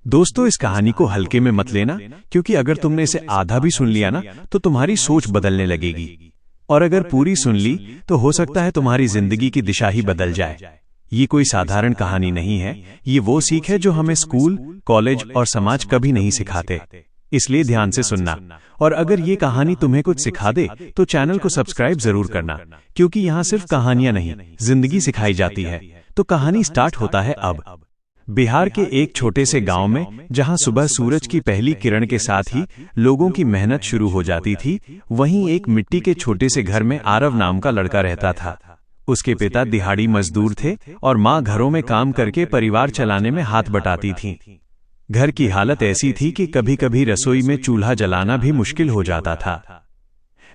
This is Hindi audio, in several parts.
दोस्तों, इस कहानी को हल्के में मत लेना, क्योंकि अगर तुमने इसे आधा भी सुन लिया ना तो तुम्हारी सोच बदलने लगेगी, और अगर पूरी सुन ली तो हो सकता है तुम्हारी जिंदगी की दिशा ही बदल जाए। ये कोई साधारण कहानी नहीं है, ये वो सीख है जो हमें स्कूल, कॉलेज और समाज कभी नहीं सिखाते। इसलिए ध्यान से सुनना, और अगर ये कहानी तुम्हें कुछ सिखा दे तो चैनल को सब्सक्राइब जरूर करना, क्योंकि यहाँ सिर्फ कहानियां नहीं, जिंदगी सिखाई जाती है। तो कहानी स्टार्ट होता है अब। बिहार के एक छोटे से गांव में, जहां सुबह सूरज की पहली किरण के साथ ही लोगों की मेहनत शुरू हो जाती थी, वहीं एक मिट्टी के छोटे से घर में आरव नाम का लड़का रहता था। उसके पिता दिहाड़ी मजदूर थे और माँ घरों में काम करके परिवार चलाने में हाथ बटाती थीं। घर की हालत ऐसी थी कि कभी कभी रसोई में चूल्हा जलाना भी मुश्किल हो जाता था।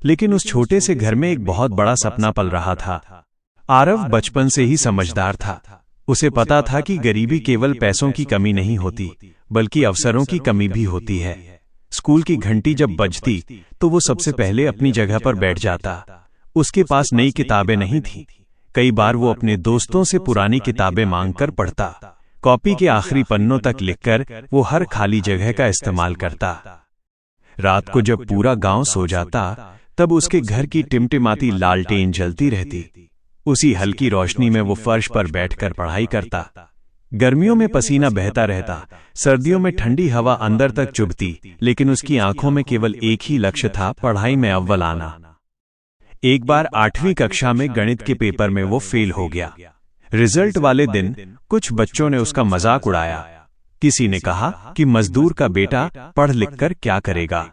लेकिन उस छोटे से घर में एक बहुत बड़ा सपना पल रहा था। आरव बचपन से ही समझदार था। उसे पता था कि गरीबी केवल पैसों की कमी नहीं होती, बल्कि अवसरों की कमी भी होती है। स्कूल की घंटी जब बजती तो वो सबसे पहले अपनी जगह पर बैठ जाता। उसके पास नई किताबें नहीं थीं। कई बार वो अपने दोस्तों से पुरानी किताबें मांगकर पढ़ता। कॉपी के आखिरी पन्नों तक लिखकर वो हर खाली जगह का इस्तेमाल करता। रात को जब पूरा गांव सो जाता, तब उसके घर की टिमटिमाती लालटेन जलती रहती। उसी हल्की रोशनी में वो फर्श पर बैठकर पढ़ाई करता। गर्मियों में पसीना बहता रहता, सर्दियों में ठंडी हवा अंदर तक चुभती, लेकिन उसकी आंखों में केवल एक ही लक्ष्य था, पढ़ाई में अव्वल आना। एक बार 8वीं कक्षा में गणित के पेपर में वो फेल हो गया। रिजल्ट वाले दिन कुछ बच्चों ने उसका मजाक उड़ाया। किसी ने कहा कि मजदूर का बेटा पढ़ लिख कर क्या करेगा।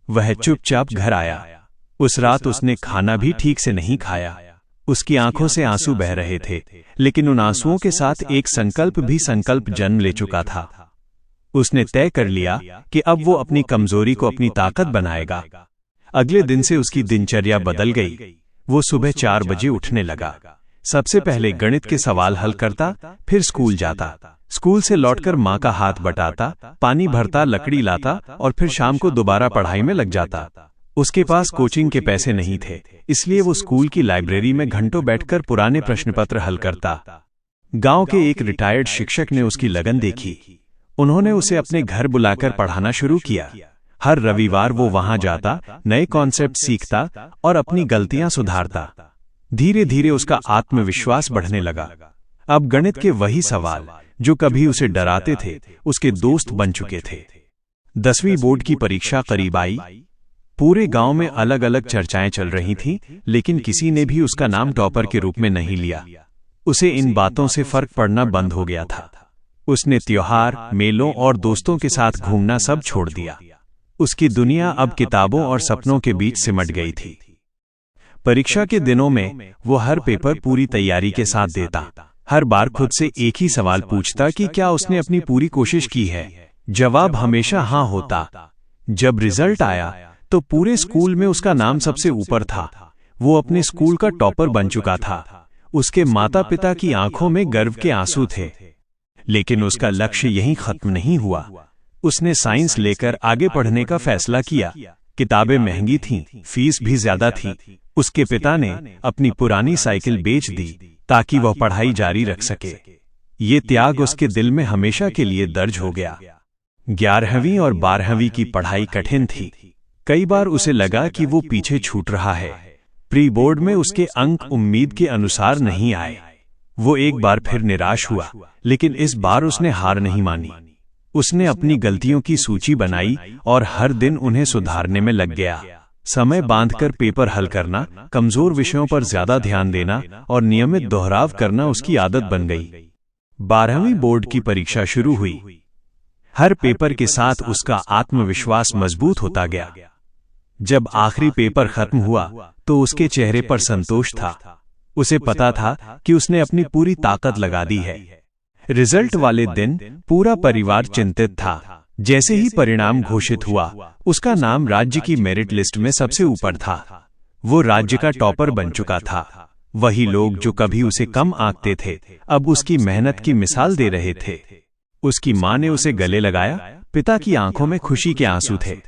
वह चुपचाप घर आया। उस रात उसने खाना भी ठीक से नहीं खाया। उसकी आंखों से आंसू बह रहे थे, लेकिन उन आंसुओं के साथ एक संकल्प जन्म ले चुका था। उसने तय कर लिया कि अब वो अपनी कमजोरी को अपनी ताकत बनाएगा। अगले दिन से उसकी दिनचर्या बदल गई। वो सुबह 4 बजे उठने लगा। सबसे पहले गणित के सवाल हल करता, फिर स्कूल जाता। स्कूल से लौटकर माँ का हाथ बटाता, पानी भरता, लकड़ी लाता और फिर शाम को दोबारा पढ़ाई में लग जाता। उसके पास कोचिंग के पैसे नहीं थे, इसलिए वो स्कूल की लाइब्रेरी में घंटों बैठकर पुराने प्रश्नपत्र हल करता। गांव के एक रिटायर्ड शिक्षक ने उसकी लगन देखी। उन्होंने उसे अपने घर बुलाकर पढ़ाना शुरू किया। हर रविवार वो वहां जाता, नए कॉन्सेप्ट सीखता और अपनी गलतियां सुधारता। धीरे धीरे उसका आत्मविश्वास बढ़ने लगा। अब गणित के वही सवाल जो कभी उसे डराते थे, उसके दोस्त बन चुके थे। 10वीं बोर्ड की परीक्षा करीब आई। पूरे गांव में अलग अलग चर्चाएं चल रही थीं, लेकिन किसी ने भी उसका नाम टॉपर के रूप में नहीं लिया। उसे इन बातों से फर्क पड़ना बंद हो गया था। उसने त्योहार, मेलों और दोस्तों के साथ घूमना सब छोड़ दिया। उसकी दुनिया अब किताबों और सपनों के बीच सिमट गई थी। परीक्षा के दिनों में वो हर पेपर पूरी तैयारी के साथ देता। हर बार खुद से एक ही सवाल पूछता कि क्या उसने अपनी पूरी कोशिश की है। जवाब हमेशा हाँ होता। जब रिजल्ट आया तो पूरे स्कूल में उसका नाम सबसे ऊपर था। वो अपने स्कूल का टॉपर बन चुका था। उसके माता पिता की आंखों में गर्व के आंसू थे। लेकिन उसका लक्ष्य यहीं खत्म नहीं हुआ। उसने साइंस लेकर आगे पढ़ने का फैसला किया। किताबें महंगी थीं, फीस भी ज्यादा थी। उसके पिता ने अपनी पुरानी साइकिल बेच दी ताकि वह पढ़ाई जारी रख सके। ये त्याग उसके दिल में हमेशा के लिए दर्ज हो गया। 11वीं और 12वीं की पढ़ाई कठिन थी। कई बार उसे लगा कि वो पीछे छूट रहा है। प्री बोर्ड में उसके अंक उम्मीद के अनुसार नहीं आए। वो एक बार फिर निराश हुआ, लेकिन इस बार उसने हार नहीं मानी। उसने अपनी गलतियों की सूची बनाई और हर दिन उन्हें सुधारने में लग गया। समय बांधकर पेपर हल करना, कमजोर विषयों पर ज्यादा ध्यान देना और नियमित दोहराव करना उसकी आदत बन गई। 12वीं बोर्ड की परीक्षा शुरू हुई। हर पेपर के साथ उसका आत्मविश्वास मजबूत होता गया। जब आखिरी पेपर खत्म हुआ तो उसके चेहरे पर संतोष था। उसे पता था कि उसने अपनी पूरी ताकत लगा दी है। रिजल्ट वाले दिन पूरा परिवार चिंतित था। जैसे ही परिणाम घोषित हुआ, उसका नाम राज्य की मेरिट लिस्ट में सबसे ऊपर था। वो राज्य का टॉपर बन चुका था। वही लोग जो कभी उसे कम आंकते थे, अब उसकी मेहनत की मिसाल दे रहे थे। उसकी माँ ने उसे गले लगाया। पिता की आंखों में खुशी के आंसू थे।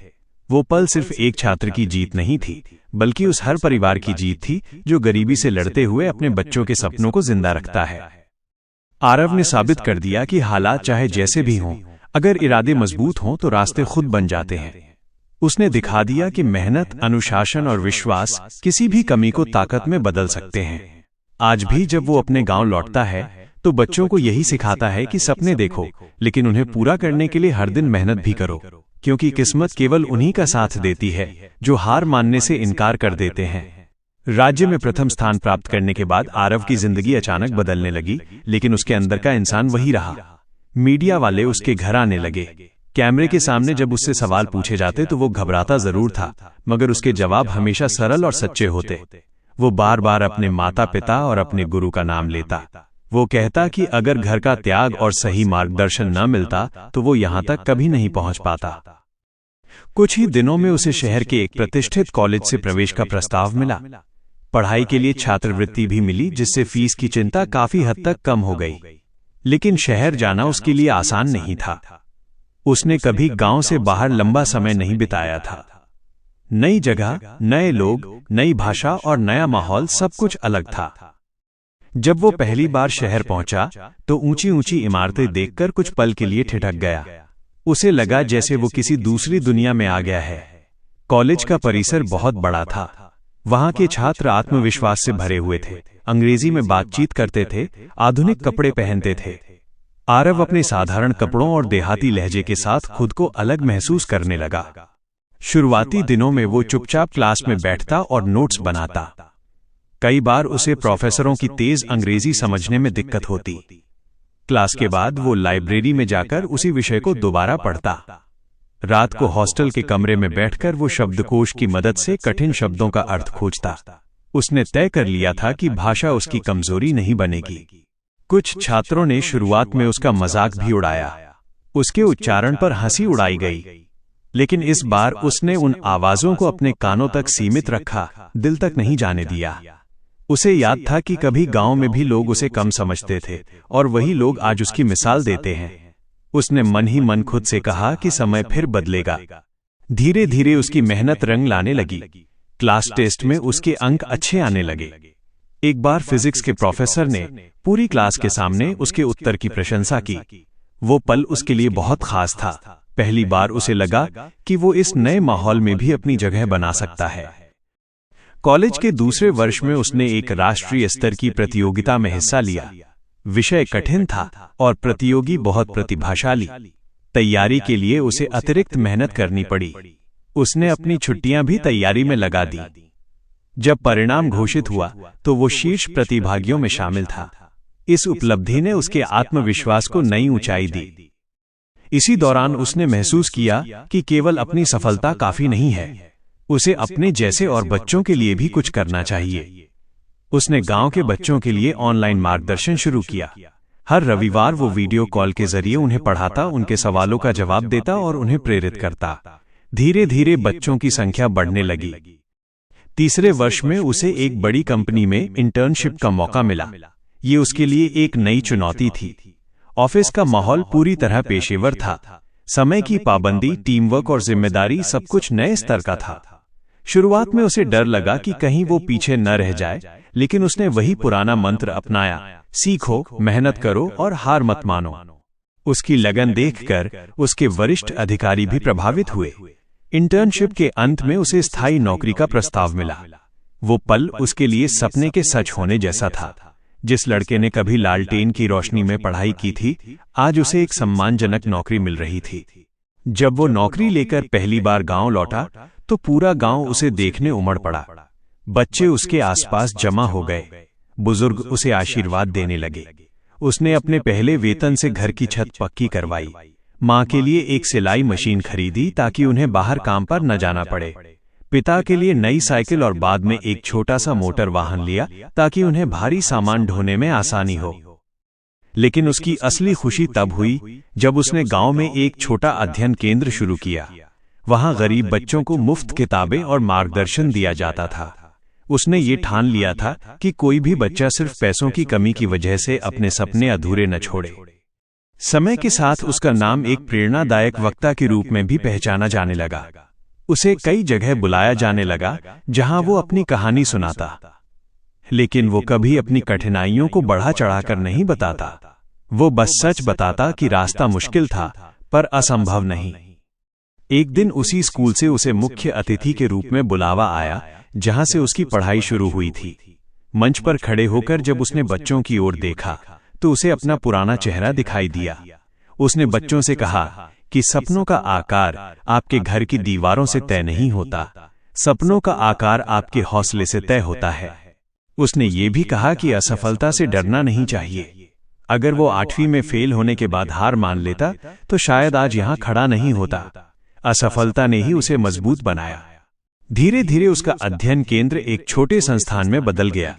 वो पल सिर्फ एक छात्र की जीत नहीं थी, बल्कि उस हर परिवार की जीत थी जो गरीबी से लड़ते हुए अपने बच्चों के सपनों को जिंदा रखता है। आरव ने साबित कर दिया कि हालात चाहे जैसे भी हों, अगर इरादे मजबूत हों तो रास्ते खुद बन जाते हैं। उसने दिखा दिया कि मेहनत, अनुशासन और विश्वास किसी भी कमी को ताकत में बदल सकते हैं। आज भी जब वो अपने गांव लौटता है तो बच्चों को यही सिखाता है कि सपने देखो, लेकिन उन्हें पूरा करने के लिए हर दिन मेहनत भी करो, क्योंकि किस्मत केवल उन्हीं का साथ देती है जो हार मानने से इनकार कर देते हैं। राज्य में प्रथम स्थान प्राप्त करने के बाद आरव की जिंदगी अचानक बदलने लगी, लेकिन उसके अंदर का इंसान वही रहा। मीडिया वाले उसके घर आने लगे। कैमरे के सामने जब उससे सवाल पूछे जाते तो वो घबराता जरूर था, मगर उसके जवाब हमेशा सरल और सच्चे होते। वो बार बार अपने माता पिता और अपने गुरु का नाम लेता। वो कहता कि अगर घर का त्याग और सही मार्गदर्शन न मिलता तो वो यहां तक कभी नहीं पहुंच पाता। कुछ ही दिनों में उसे शहर के एक प्रतिष्ठित कॉलेज से प्रवेश का प्रस्ताव मिला। पढ़ाई के लिए छात्रवृत्ति भी मिली, जिससे फीस की चिंता काफी हद तक कम हो गई। लेकिन शहर जाना उसके लिए आसान नहीं था। उसने कभी गांव से बाहर लंबा समय नहीं बिताया था। नई जगह, नए लोग, नई भाषा और नया माहौल, सब कुछ अलग था। जब वो पहली बार शहर पहुंचा तो ऊंची ऊंची इमारतें देखकर कुछ पल के लिए ठिठक गया। उसे लगा जैसे वो किसी दूसरी दुनिया में आ गया है। कॉलेज का परिसर बहुत बड़ा था। वहां के छात्र आत्मविश्वास से भरे हुए थे, अंग्रेजी में बातचीत करते थे, आधुनिक कपड़े पहनते थे। आरव अपने साधारण कपड़ों और देहाती लहजे के साथ खुद को अलग महसूस करने लगा। शुरुआती दिनों में वो चुपचाप क्लास में बैठता और नोट्स बनाता। कई बार उसे प्रोफेसरों की तेज अंग्रेजी समझने में दिक्कत होती। क्लास के बाद वो लाइब्रेरी में जाकर उसी विषय को दोबारा पढ़ता। रात को हॉस्टल के कमरे में बैठकर वो शब्दकोश की मदद से कठिन शब्दों का अर्थ खोजता। उसने तय कर लिया था कि भाषा उसकी कमजोरी नहीं बनेगी। कुछ छात्रों ने शुरुआत में उसका मजाक भी उड़ाया। उसके उच्चारण पर हंसी उड़ाई गई, लेकिन इस बार उसने उन आवाजों को अपने कानों तक सीमित रखा, दिल तक नहीं जाने दिया। उसे याद था कि कभी गांव में भी लोग उसे कम समझते थे और वही लोग आज उसकी मिसाल देते हैं। उसने मन ही मन खुद से कहा कि समय फिर बदलेगा। धीरे धीरे उसकी मेहनत रंग लाने लगी। क्लास टेस्ट में उसके अंक अच्छे आने लगे। एक बार फिजिक्स के प्रोफेसर ने पूरी क्लास के सामने उसके उत्तर की प्रशंसा की। वो पल उसके लिए बहुत खास था। पहली बार उसे लगा कि वो इस नए माहौल में भी अपनी जगह बना सकता है। कॉलेज के दूसरे वर्ष में उसने एक राष्ट्रीय स्तर की प्रतियोगिता में हिस्सा लिया। विषय कठिन था और प्रतियोगी बहुत प्रतिभाशाली। तैयारी के लिए उसे अतिरिक्त मेहनत करनी पड़ी। उसने अपनी छुट्टियां भी तैयारी में लगा दी। जब परिणाम घोषित हुआ तो वो शीर्ष प्रतिभागियों में शामिल था। इस उपलब्धि ने उसके आत्मविश्वास को नई ऊंचाई दी। इसी दौरान उसने महसूस किया कि केवल अपनी सफलता काफी नहीं है, उसे अपने जैसे और बच्चों के लिए भी कुछ करना चाहिए। उसने गांव के बच्चों के लिए ऑनलाइन मार्गदर्शन शुरू किया। हर रविवार वो वीडियो कॉल के जरिए उन्हें पढ़ाता, उनके सवालों का जवाब देता और उन्हें प्रेरित करता। धीरे धीरे बच्चों की संख्या बढ़ने लगी। तीसरे वर्ष में उसे एक बड़ी कंपनी में इंटर्नशिप का मौका मिला। ये उसके लिए एक नई चुनौती थी। ऑफिस का माहौल पूरी तरह पेशेवर था। समय की पाबंदी, टीम वर्क और जिम्मेदारी, सब कुछ नए स्तर का था। शुरुआत में उसे डर लगा कि कहीं वो पीछे न रह जाए, लेकिन उसने वही पुराना मंत्र अपनाया, सीखो, मेहनत करो और हार मत मानो। उसकी लगन देखकर उसके वरिष्ठ अधिकारी भी प्रभावित हुए। इंटर्नशिप के अंत में उसे स्थायी नौकरी का प्रस्ताव मिला। वो पल उसके लिए सपने के सच होने जैसा था। जिस लड़के ने कभी लालटेन की रोशनी में पढ़ाई की थी, आज उसे एक सम्मानजनक नौकरी मिल रही थी। जब वो नौकरी लेकर पहली बार गांव लौटा तो पूरा गांव उसे देखने उमड़ पड़ा। बच्चे उसके आसपास जमा हो गए, बुजुर्ग उसे आशीर्वाद देने लगे। उसने अपने पहले वेतन से घर की छत पक्की करवाई। माँ के लिए एक सिलाई मशीन खरीदी ताकि उन्हें बाहर काम पर न जाना पड़े। पिता के लिए नई साइकिल और बाद में एक छोटा सा मोटर वाहन लिया ताकि उन्हें भारी सामान ढोने में आसानी हो। लेकिन उसकी असली खुशी तब हुई जब उसने गांव में एक छोटा अध्ययन केंद्र शुरू किया। वहां गरीब बच्चों को मुफ्त किताबें और मार्गदर्शन दिया जाता था। उसने ये ठान लिया था कि कोई भी बच्चा सिर्फ पैसों की कमी की वजह से अपने सपने अधूरे न छोड़े। समय के साथ उसका नाम एक प्रेरणादायक वक्ता के रूप में भी पहचाना जाने लगा। उसे कई जगह बुलाया जाने लगा जहां वो अपनी कहानी सुनाता, लेकिन वो कभी अपनी कठिनाइयों को बढ़ा चढ़ाकर नहीं बताता। वो बस सच बताता कि रास्ता मुश्किल था, पर असंभव नहीं। एक दिन उसी स्कूल से उसे मुख्य अतिथि के रूप में बुलावा आया, जहां से उसकी पढ़ाई शुरू हुई थी। मंच पर खड़े होकर जब उसने बच्चों की ओर देखा तो उसे अपना पुराना चेहरा दिखाई दिया। उसने बच्चों से कहा कि सपनों का आकार आपके घर की दीवारों से तय नहीं होता, सपनों का आकार आपके हौसले से तय होता है। उसने ये भी कहा कि असफलता से डरना नहीं चाहिए। अगर वो 8वीं में फेल होने के बाद हार मान लेता तो शायद आज यहां खड़ा नहीं होता। असफलता ने ही उसे मजबूत बनाया। धीरे धीरे उसका अध्ययन केंद्र एक छोटे संस्थान में बदल गया।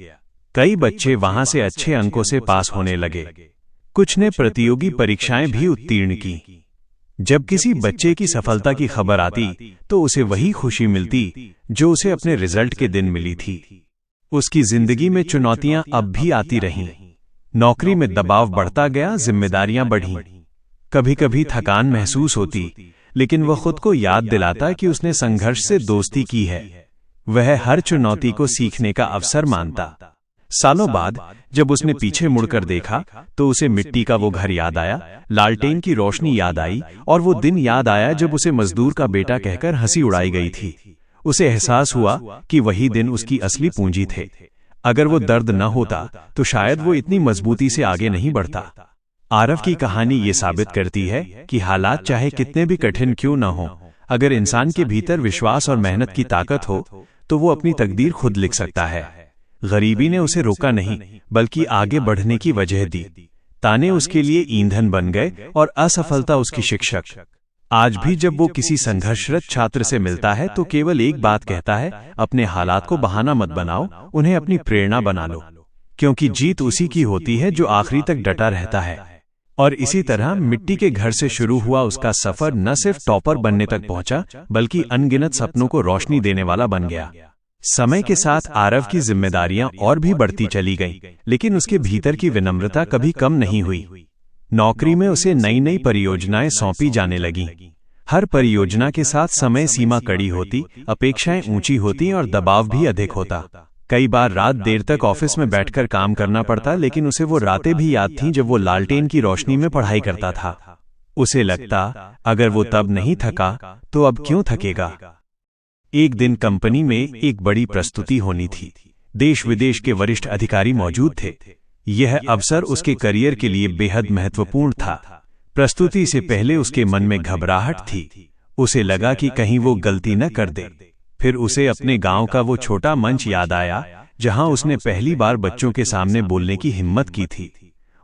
कई बच्चे वहां से अच्छे अंकों से पास होने लगे। कुछ ने प्रतियोगी परीक्षाएं भी उत्तीर्ण की। जब किसी बच्चे की सफलता की खबर आती तो उसे वही खुशी मिलती जो उसे अपने रिजल्ट के दिन मिली थी। उसकी जिंदगी में चुनौतियां अब भी आती रहीं। नौकरी में दबाव बढ़ता गया, जिम्मेदारियां बढ़ीं। कभी कभी थकान महसूस होती, लेकिन वह खुद को याद दिलाता कि उसने संघर्ष से दोस्ती की है। वह हर चुनौती को सीखने का अवसर मानता। सालों बाद जब उसने पीछे मुड़कर देखा तो उसे मिट्टी का वो घर याद आया, लालटेन की रोशनी याद आई और वो दिन याद आया जब उसे मजदूर का बेटा कहकर हंसी उड़ाई गई थी। उसे एहसास हुआ कि वही दिन उसकी असली पूंजी थे। अगर वो दर्द न होता तो शायद वो इतनी मजबूती से आगे नहीं बढ़ता। आरव की कहानी ये साबित करती है कि हालात चाहे कितने भी कठिन क्यों न हो, अगर इंसान के भीतर विश्वास और मेहनत की ताकत हो तो वो अपनी तकदीर खुद लिख सकता है। गरीबी ने उसे रोका नहीं, बल्कि आगे बढ़ने की वजह दी। ताने उसके लिए ईंधन बन गए और असफलता उसकी शिक्षक। आज भी जब वो किसी संघर्षरत छात्र से मिलता है तो केवल एक बात कहता है, अपने हालात को बहाना मत बनाओ, उन्हें अपनी प्रेरणा बना लो, क्योंकि जीत उसी की होती है जो आखिरी तक डटा रहता है। और इसी तरह मिट्टी के घर से शुरू हुआ उसका सफर न सिर्फ टॉपर बनने तक पहुंचा, बल्कि अनगिनत सपनों को रोशनी देने वाला बन गया। समय के साथ आरव की जिम्मेदारियां और भी बढ़ती चली गईं, लेकिन उसके भीतर की विनम्रता कभी कम नहीं हुई। नौकरी में उसे नई नई परियोजनाएं सौंपी जाने लगीं। हर परियोजना के साथ समय सीमा कड़ी होती, अपेक्षाएं ऊंची होती और दबाव भी अधिक होता। कई बार रात देर तक ऑफिस में बैठकर काम करना पड़ता, लेकिन उसे वो रातें भी याद थीं जब वो लालटेन की रोशनी में पढ़ाई करता था। उसे लगता, अगर वो तब नहीं थका तो अब क्यों थकेगा। एक दिन कंपनी में एक बड़ी प्रस्तुति होनी थी। देश विदेश के वरिष्ठ अधिकारी मौजूद थे। यह अवसर उसके करियर के लिए बेहद महत्वपूर्ण था। प्रस्तुति से पहले उसके मन में घबराहट थी। उसे लगा कि कहीं वो गलती न कर दे। फिर उसे अपने गांव का वो छोटा मंच याद आया, जहां उसने पहली बार बच्चों के सामने बोलने की हिम्मत की थी।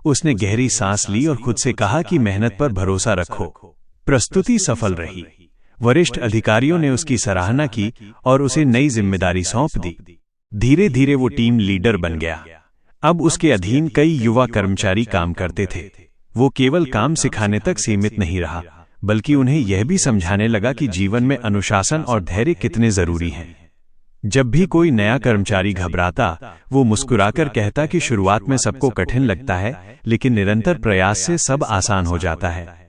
उसने गहरी सांस ली और खुद से कहा कि मेहनत पर भरोसा रखो। प्रस्तुति सफल रही। वरिष्ठ अधिकारियों ने उसकी सराहना की और उसे नई जिम्मेदारी सौंप दी। धीरे धीरे वो टीम लीडर बन गया। अब उसके अधीन कई युवा कर्मचारी काम करते थे। वो केवल काम सिखाने तक सीमित नहीं रहा, बल्कि उन्हें यह भी समझाने लगा कि जीवन में अनुशासन और धैर्य कितने जरूरी हैं। जब भी कोई नया कर्मचारी घबराता, वो मुस्कुराकर कहता कि शुरुआत में सबको कठिन लगता है, लेकिन निरंतर प्रयास से सब आसान हो जाता है।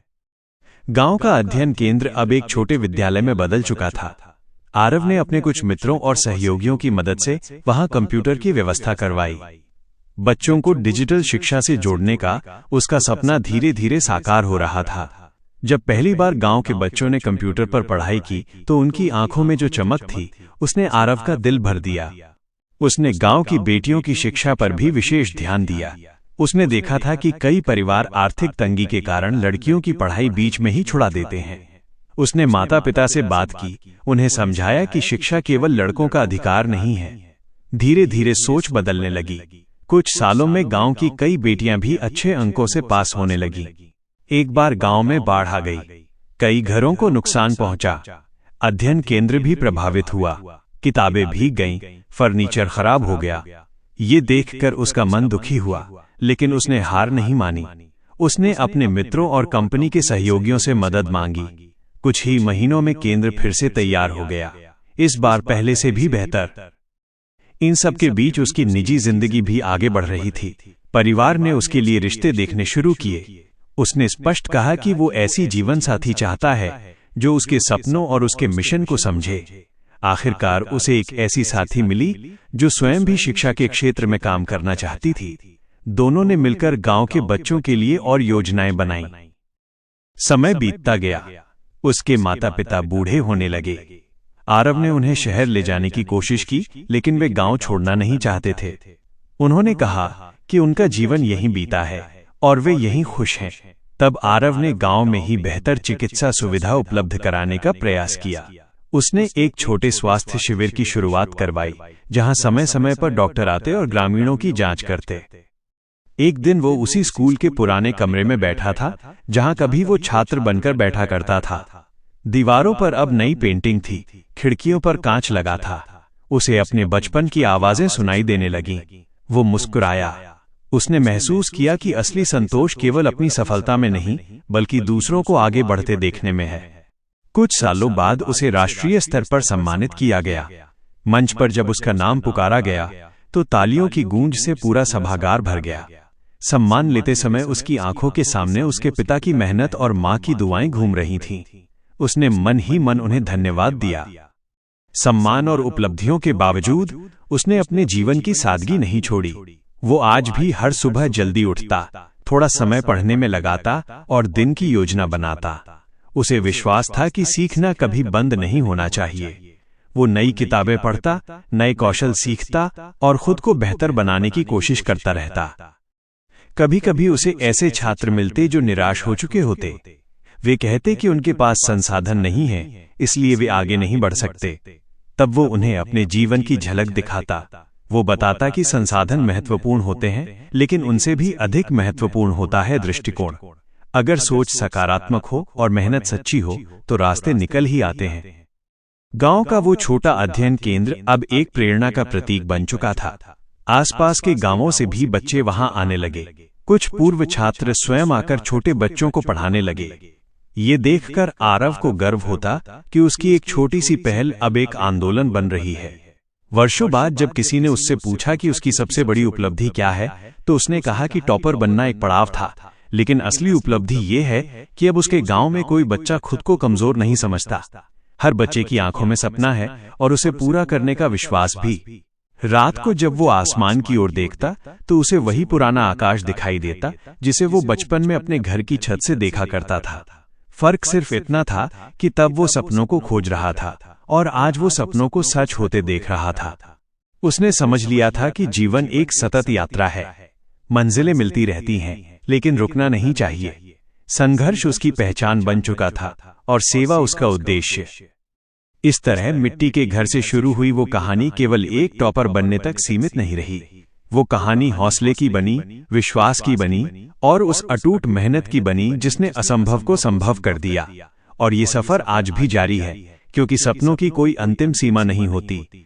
गांव का अध्ययन केंद्र अब एक छोटे विद्यालय में बदल चुका था। आरव ने अपने कुछ मित्रों और सहयोगियों की मदद से वहां कंप्यूटर की व्यवस्था करवाई। बच्चों को डिजिटल शिक्षा से जोड़ने का उसका सपना धीरे धीरे साकार हो रहा था। जब पहली बार गांव के बच्चों ने कंप्यूटर पर पढ़ाई की तो उनकी आंखों में जो चमक थी, उसने आरव का दिल भर दिया। उसने गांव की बेटियों की शिक्षा पर भी विशेष ध्यान दिया। उसने देखा था कि कई परिवार आर्थिक तंगी के कारण लड़कियों की पढ़ाई बीच में ही छुड़ा देते हैं। उसने माता पिता से बात की, उन्हें समझाया कि शिक्षा केवल लड़कों का अधिकार नहीं है। धीरे धीरे सोच बदलने लगी। कुछ सालों में गांव की कई बेटियां भी अच्छे अंकों से पास होने लगी। एक बार गांव में बाढ़ आ गई। कई घरों को नुकसान पहुंचा। अध्ययन केंद्र भी प्रभावित हुआ। किताबें भीग गईं, फर्नीचर खराब हो गया। ये देखकर उसका मन दुखी हुआ, लेकिन उसने हार नहीं मानी। उसने अपने मित्रों और कंपनी के सहयोगियों से मदद मांगी। कुछ ही महीनों में केंद्र फिर से तैयार हो गया, इस बार पहले से भी बेहतर। इन सब के बीच उसकी निजी जिंदगी भी आगे बढ़ रही थी। परिवार ने उसके लिए रिश्ते देखने शुरू किए। उसने स्पष्ट कहा कि वो ऐसी जीवन साथी चाहता है जो उसके सपनों और उसके मिशन को समझे। आखिरकार उसे एक ऐसी साथी मिली जो स्वयं भी शिक्षा के क्षेत्र में काम करना चाहती थी। दोनों ने मिलकर गांव के बच्चों के लिए और योजनाएं बनाईं। समय बीतता गया। उसके माता पिता बूढ़े होने लगे। आरव ने उन्हें शहर ले जाने की कोशिश की, लेकिन वे गांव छोड़ना नहीं चाहते थे। उन्होंने कहा कि उनका जीवन यहीं बीता है और वे यहीं खुश हैं। तब आरव ने गांव में ही बेहतर चिकित्सा सुविधा उपलब्ध कराने का प्रयास किया। उसने एक छोटे स्वास्थ्य शिविर की शुरुआत करवाई, जहां समय समय पर डॉक्टर आते और ग्रामीणों की जांच करते। एक दिन वो उसी स्कूल के पुराने कमरे में बैठा था, जहां कभी वो छात्र बनकर बैठा करता था। दीवारों पर अब नई पेंटिंग थी, खिड़कियों पर कांच लगा था। उसे अपने बचपन की आवाजें सुनाई देने लगीं। वो मुस्कुराया। उसने महसूस किया कि असली संतोष केवल अपनी सफलता में नहीं, बल्कि दूसरों को आगे बढ़ते देखने में है। कुछ सालों बाद उसे राष्ट्रीय स्तर पर सम्मानित किया गया। मंच पर जब उसका नाम पुकारा गया, तो तालियों की गूंज से पूरा सभागार भर गया। सम्मान लेते समय उसकी आंखों के सामने उसके पिता की मेहनत और मां की दुआएं घूम रही थीं। उसने मन ही मन उन्हें धन्यवाद दिया। सम्मान और उपलब्धियों के बावजूद उसने अपने जीवन की सादगी नहीं छोड़ी। वो आज भी हर सुबह जल्दी उठता, थोड़ा समय पढ़ने में लगाता और दिन की योजना बनाता। उसे विश्वास था कि सीखना कभी बंद नहीं होना चाहिए। वो नई किताबें पढ़ता, नए कौशल सीखता और खुद को बेहतर बनाने की कोशिश करता रहता। कभी कभी उसे ऐसे छात्र मिलते जो निराश हो चुके होते। वे कहते कि उनके पास संसाधन नहीं है, इसलिए वे आगे नहीं बढ़ सकते। तब वो उन्हें अपने जीवन की झलक दिखाता। वो बताता कि संसाधन महत्वपूर्ण होते हैं, लेकिन उनसे भी अधिक महत्वपूर्ण होता है दृष्टिकोण। अगर सोच सकारात्मक हो और मेहनत सच्ची हो, तो रास्ते निकल ही आते हैं। गांव का वो छोटा अध्ययन केंद्र अब एक प्रेरणा का प्रतीक बन चुका था। आसपास के गांवों से भी बच्चे वहां आने लगे। कुछ पूर्व छात्र स्वयं आकर छोटे बच्चों को पढ़ाने लगे। ये देखकर आरव को गर्व होता कि उसकी एक छोटी सी पहल अब एक आंदोलन बन रही है। वर्षों बाद जब किसी ने उससे पूछा कि उसकी सबसे बड़ी उपलब्धि क्या है, तो उसने कहा कि टॉपर बनना एक पड़ाव था, लेकिन असली उपलब्धि ये है कि अब उसके गांव में कोई बच्चा खुद को कमजोर नहीं समझता। हर बच्चे की आंखों में सपना है और उसे पूरा करने का विश्वास भी। रात को जब वो आसमान की ओर देखता, तो उसे वही पुराना आकाश दिखाई देता जिसे वो बचपन में अपने घर की छत से देखा करता था। फर्क सिर्फ इतना था कि तब वो सपनों को खोज रहा था और आज वो सपनों को सच होते देख रहा था। उसने समझ लिया था कि जीवन एक सतत यात्रा है। मंजिलें मिलती रहती हैं, लेकिन रुकना नहीं चाहिए। संघर्ष उसकी पहचान बन चुका था और सेवा उसका उद्देश्य। इस तरह मिट्टी के घर से शुरू हुई वो कहानी केवल एक टॉपर बनने तक सीमित नहीं रही। वो कहानी हौसले की बनी, विश्वास की बनी और उस अटूट मेहनत की बनी जिसने असंभव को संभव कर दिया। और ये सफर आज भी जारी है, क्योंकि सपनों की कोई अंतिम सीमा नहीं होती,